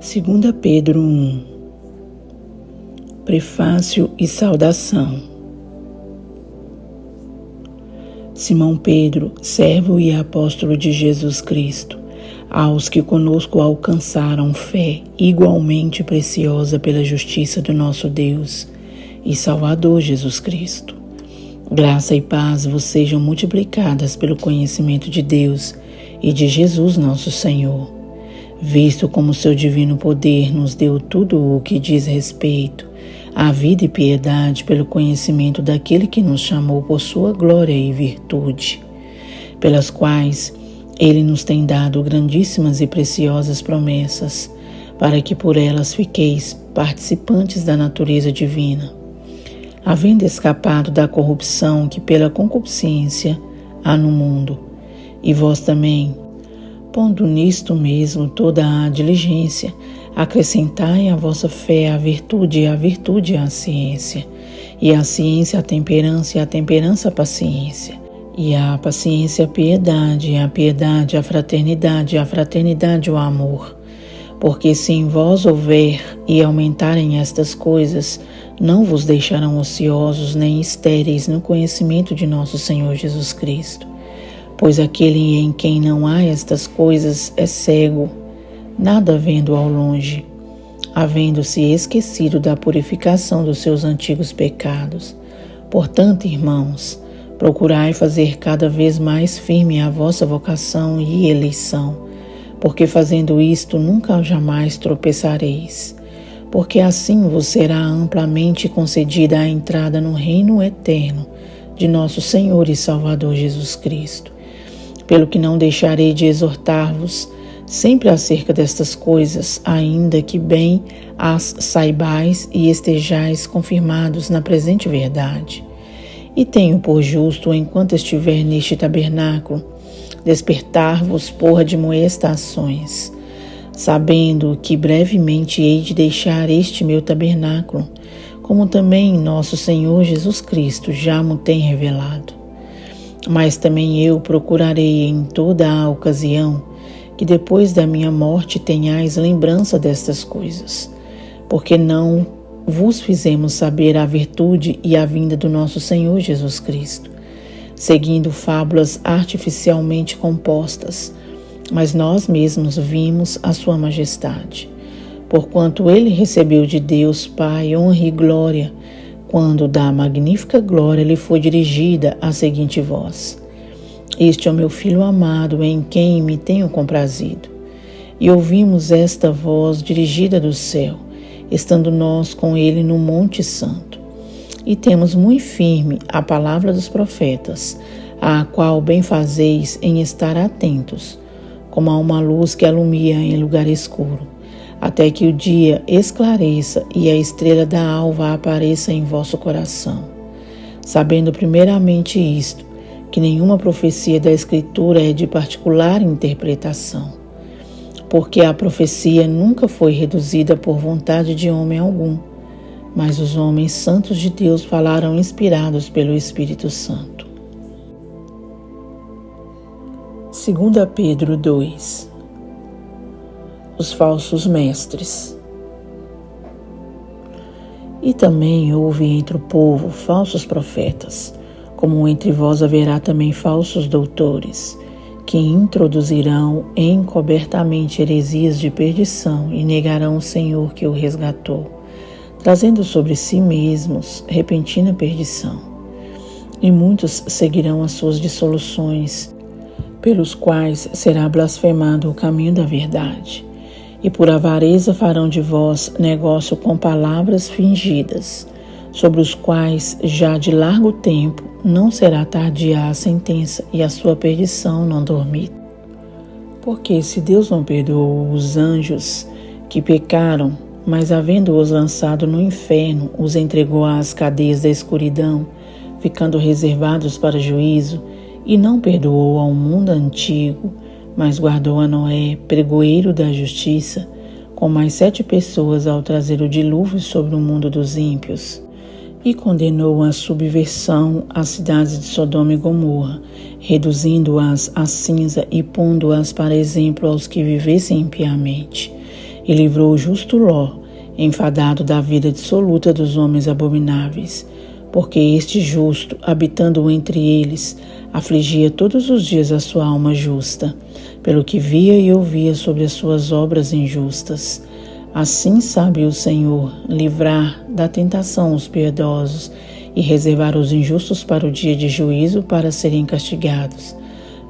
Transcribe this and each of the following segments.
2 Pedro 1. Prefácio e saudação. Simão Pedro, servo e apóstolo de Jesus Cristo, aos que conosco alcançaram fé igualmente preciosa pela justiça do nosso Deus e Salvador Jesus Cristo. Graça e paz vos sejam multiplicadas pelo conhecimento de Deus e de Jesus nosso Senhor, visto como seu divino poder nos deu tudo o que diz respeito à vida e piedade pelo conhecimento daquele que nos chamou por sua glória e virtude, pelas quais ele nos tem dado grandíssimas e preciosas promessas, para que por elas fiqueis participantes da natureza divina, havendo escapado da corrupção que pela concupiscência há no mundo, e vós também, pondo nisto mesmo toda a diligência, acrescentai à vossa fé a virtude, e a virtude a ciência, e a ciência a temperança, e a temperança a paciência, e a paciência a piedade, e a piedade a fraternidade, e a fraternidade o amor. Porque se em vós houver e aumentarem estas coisas, não vos deixarão ociosos nem estéreis no conhecimento de nosso Senhor Jesus Cristo. Pois aquele em quem não há estas coisas é cego, nada vendo ao longe, havendo-se esquecido da purificação dos seus antigos pecados. Portanto, irmãos, procurai fazer cada vez mais firme a vossa vocação e eleição, porque fazendo isto nunca jamais tropeçareis, porque assim vos será amplamente concedida a entrada no reino eterno de nosso Senhor e Salvador Jesus Cristo. Pelo que não deixarei de exortar-vos sempre acerca destas coisas, ainda que bem as saibais e estejais confirmados na presente verdade. E tenho por justo, enquanto estiver neste tabernáculo, despertar-vos por admoestações, sabendo que brevemente hei de deixar este meu tabernáculo, como também nosso Senhor Jesus Cristo já mo tem revelado. Mas também eu procurarei em toda a ocasião que depois da minha morte tenhais lembrança destas coisas, porque não vos fizemos saber a virtude e a vinda do nosso Senhor Jesus Cristo, seguindo fábulas artificialmente compostas, mas nós mesmos vimos a sua majestade, porquanto ele recebeu de Deus Pai honra e glória, quando da magnífica glória lhe foi dirigida a seguinte voz: Este é o meu Filho amado, em quem me tenho comprazido. E ouvimos esta voz dirigida do céu, estando nós com ele no Monte Santo. E temos muito firme a palavra dos profetas, a qual bem fazeis em estar atentos, como a uma luz que alumia em lugar escuro, até que o dia esclareça e a estrela da alva apareça em vosso coração. Sabendo primeiramente isto, que nenhuma profecia da Escritura é de particular interpretação, porque a profecia nunca foi reduzida por vontade de homem algum, mas os homens santos de Deus falaram inspirados pelo Espírito Santo. 2 Pedro 2. Os falsos mestres. E também houve entre o povo falsos profetas, como entre vós haverá também falsos doutores, que introduzirão encobertamente heresias de perdição e negarão o Senhor que o resgatou, trazendo sobre si mesmos repentina perdição. E muitos seguirão as suas dissoluções, pelos quais será blasfemado o caminho da verdade. E por avareza farão de vós negócio com palavras fingidas, sobre os quais já de largo tempo não será tardia a sentença e a sua perdição não dormir. Porque se Deus não perdoou os anjos que pecaram, mas havendo-os lançado no inferno, os entregou às cadeias da escuridão, ficando reservados para juízo, e não perdoou ao mundo antigo, mas guardou a Noé, pregoeiro da justiça, com mais 7 pessoas ao trazer o dilúvio sobre o mundo dos ímpios, e condenou a subversão às cidades de Sodoma e Gomorra, reduzindo-as a cinza e pondo-as para exemplo aos que vivessem impiamente, e livrou o justo Ló, enfadado da vida dissoluta dos homens abomináveis, porque este justo, habitando entre eles, afligia todos os dias a sua alma justa, pelo que via e ouvia sobre as suas obras injustas. Assim sabe o Senhor livrar da tentação os piedosos e reservar os injustos para o dia de juízo para serem castigados,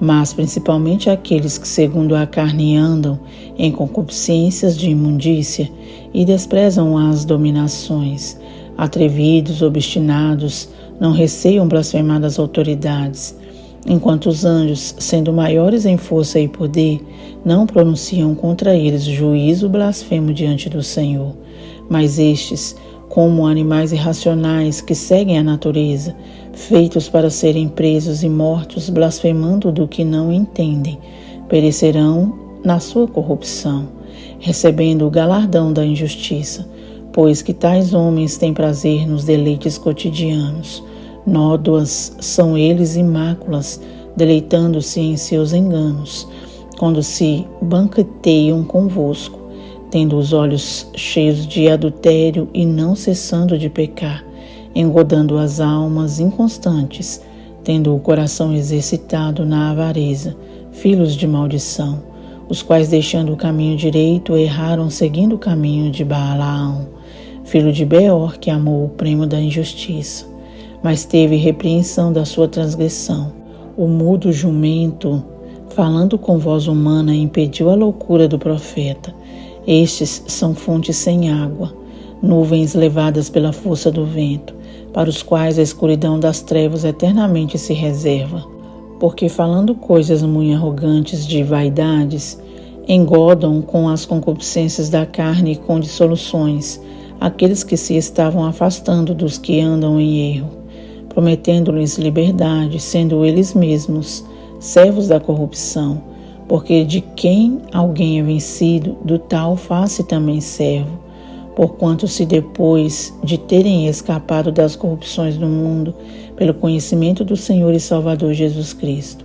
mas principalmente aqueles que segundo a carne andam em concupiscências de imundícia e desprezam as dominações. Atrevidos, obstinados, não receiam blasfemar das autoridades, enquanto os anjos, sendo maiores em força e poder, não pronunciam contra eles juízo blasfemo diante do Senhor. Mas estes, como animais irracionais que seguem a natureza, feitos para serem presos e mortos, blasfemando do que não entendem, perecerão na sua corrupção, recebendo o galardão da injustiça, pois que tais homens têm prazer nos deleites cotidianos. Nódoas são eles e máculas, deleitando-se em seus enganos, quando se banqueteiam convosco, tendo os olhos cheios de adultério e não cessando de pecar, engodando as almas inconstantes, tendo o coração exercitado na avareza, filhos de maldição, os quais, deixando o caminho direito, erraram seguindo o caminho de Balaão, filho de Beor, que amou o prêmio da injustiça, mas teve repreensão da sua transgressão. O mudo jumento, falando com voz humana, impediu a loucura do profeta. Estes são fontes sem água, nuvens levadas pela força do vento, para os quais a escuridão das trevas eternamente se reserva. Porque falando coisas muito arrogantes de vaidades, engodam com as concupiscências da carne e com dissoluções aqueles que se estavam afastando dos que andam em erro, prometendo-lhes liberdade, sendo eles mesmos servos da corrupção, porque de quem alguém é vencido, do tal faz-se também servo, porquanto se depois de terem escapado das corrupções do mundo, pelo conhecimento do Senhor e Salvador Jesus Cristo,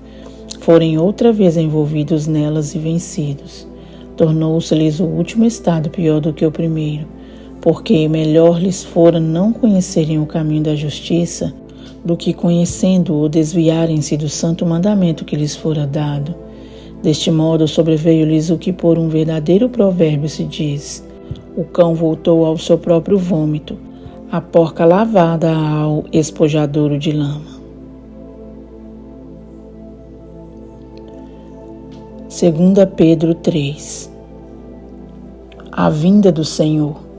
forem outra vez envolvidos nelas e vencidos, tornou-se-lhes o último estado pior do que o primeiro, porque melhor lhes fora não conhecerem o caminho da justiça, do que conhecendo-o desviarem-se do santo mandamento que lhes fora dado. Deste modo sobreveio-lhes o que por um verdadeiro provérbio se diz: o cão voltou ao seu próprio vômito, a porca lavada ao espojadouro de lama. 2 Pedro 3. A vinda do Senhor.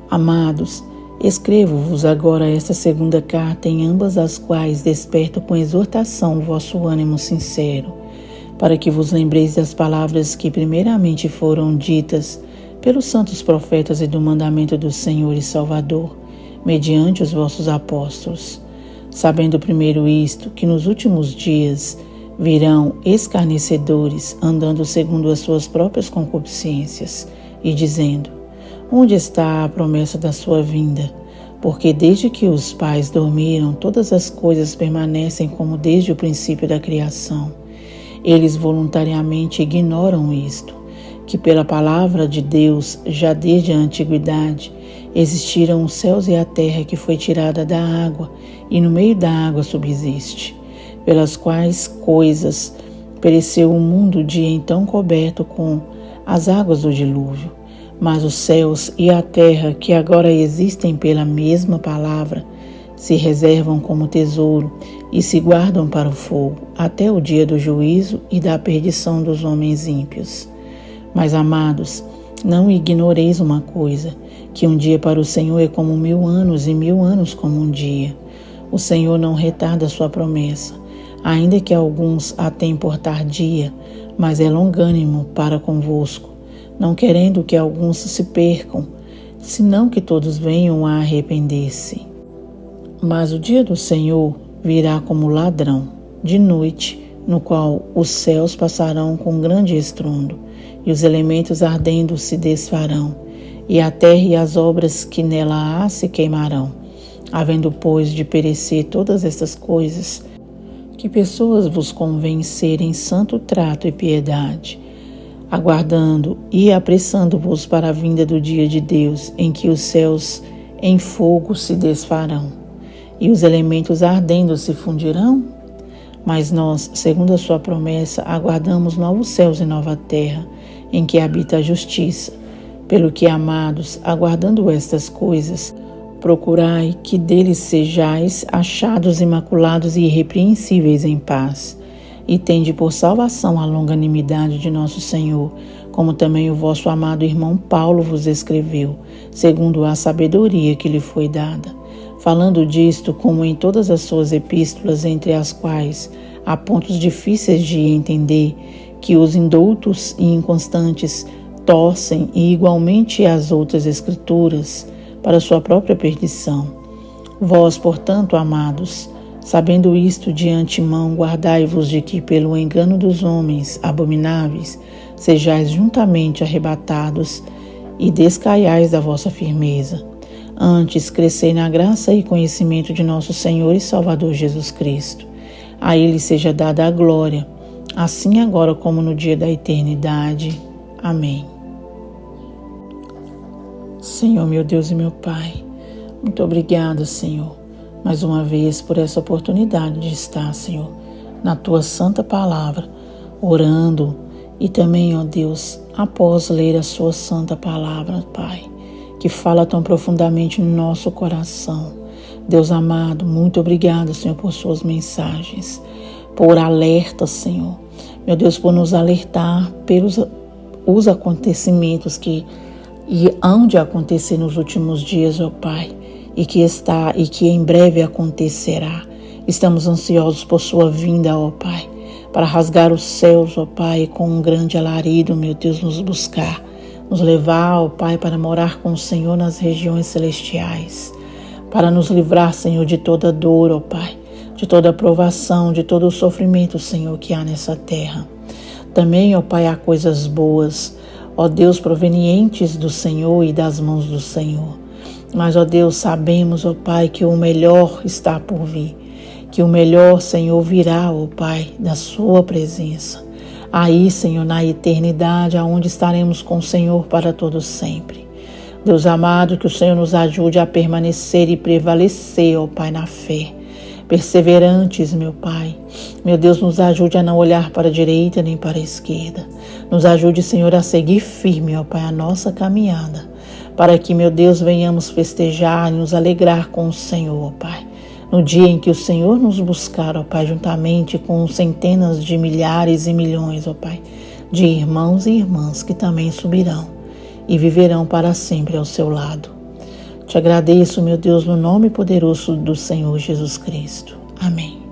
Amados, escrevo-vos agora esta segunda carta, em ambas as quais desperto com exortação o vosso ânimo sincero, para que vos lembreis das palavras que primeiramente foram ditas pelos santos profetas e do mandamento do Senhor e Salvador, mediante os vossos apóstolos, sabendo primeiro isto, que nos últimos dias virão escarnecedores, andando segundo as suas próprias concupiscências, e dizendo: onde está a promessa da sua vinda? Porque desde que os pais dormiram, todas as coisas permanecem como desde o princípio da criação. Eles voluntariamente ignoram isto, que pela palavra de Deus, já desde a antiguidade, existiram os céus e a terra, que foi tirada da água, e no meio da água subsiste, pelas quais coisas pereceu o mundo de então coberto com as águas do dilúvio. Mas os céus e a terra, que agora existem pela mesma palavra, se reservam como tesouro e se guardam para o fogo, até o dia do juízo e da perdição dos homens ímpios. Mas, amados, não ignoreis uma coisa, que um dia para o Senhor é como 1000 anos e 1000 anos como um dia. O Senhor não retarda a sua promessa, ainda que alguns a tenham por tardia, mas é longânimo para convosco, não querendo que alguns se percam, senão que todos venham a arrepender-se. Mas o dia do Senhor virá como ladrão, de noite, no qual os céus passarão com grande estrondo, e os elementos ardendo se desfarão, e a terra e as obras que nela há se queimarão. Havendo, pois, de perecer todas estas coisas, que pessoas vos convencerem santo trato e piedade, aguardando e apressando-vos para a vinda do dia de Deus, em que os céus em fogo se desfarão, e os elementos ardendo se fundirão? Mas nós, segundo a sua promessa, aguardamos novos céus e nova terra, em que habita a justiça. Pelo que, amados, aguardando estas coisas, procurai que deles sejais achados imaculados e irrepreensíveis em paz, e tende por salvação a longanimidade de nosso Senhor, como também o vosso amado irmão Paulo vos escreveu, segundo a sabedoria que lhe foi dada, falando disto como em todas as suas epístolas, entre as quais há pontos difíceis de entender, que os indoutos e inconstantes torcem, e igualmente as outras escrituras, para sua própria perdição. Vós, portanto, amados, sabendo isto de antemão, guardai-vos de que, pelo engano dos homens abomináveis, sejais juntamente arrebatados e descaiais da vossa firmeza. Antes, crescei na graça e conhecimento de nosso Senhor e Salvador Jesus Cristo. A Ele seja dada a glória, assim agora como no dia da eternidade. Amém. Senhor, meu Deus e meu Pai, muito obrigada, Senhor, mais uma vez por essa oportunidade de estar, Senhor, na Tua Santa Palavra, orando e também, ó Deus, após ler a Sua Santa Palavra, Pai, que fala tão profundamente no nosso coração. Deus amado, muito obrigada, Senhor, por Suas mensagens, por alerta, Senhor, meu Deus, por nos alertar pelos os acontecimentos que hão de acontecer nos últimos dias, ó Pai, e que em breve acontecerá. Estamos ansiosos por Sua vinda, ó Pai, para rasgar os céus, ó Pai, e com um grande alarido, meu Deus, nos buscar, nos levar, ó Pai, para morar com o Senhor nas regiões celestiais, para nos livrar, Senhor, de toda dor, ó Pai, de toda provação, de todo o sofrimento, Senhor, que há nessa terra. Também, ó Pai, há coisas boas, ó Deus, provenientes do Senhor e das mãos do Senhor. Mas, ó Deus, sabemos, ó Pai, que o melhor está por vir, que o melhor, Senhor, virá, ó Pai, da Sua presença. Aí, Senhor, na eternidade, aonde estaremos com o Senhor para todo sempre. Deus amado, que o Senhor nos ajude a permanecer e prevalecer, ó Pai, na fé. Perseverantes, meu Pai. Meu Deus, nos ajude a não olhar para a direita nem para a esquerda. Nos ajude, Senhor, a seguir firme, ó Pai, a nossa caminhada, para que, meu Deus, venhamos festejar e nos alegrar com o Senhor, ó Pai, no dia em que o Senhor nos buscar, ó Pai, juntamente com centenas de milhares e milhões, ó Pai, de irmãos e irmãs que também subirão e viverão para sempre ao seu lado. Te agradeço, meu Deus, no nome poderoso do Senhor Jesus Cristo. Amém.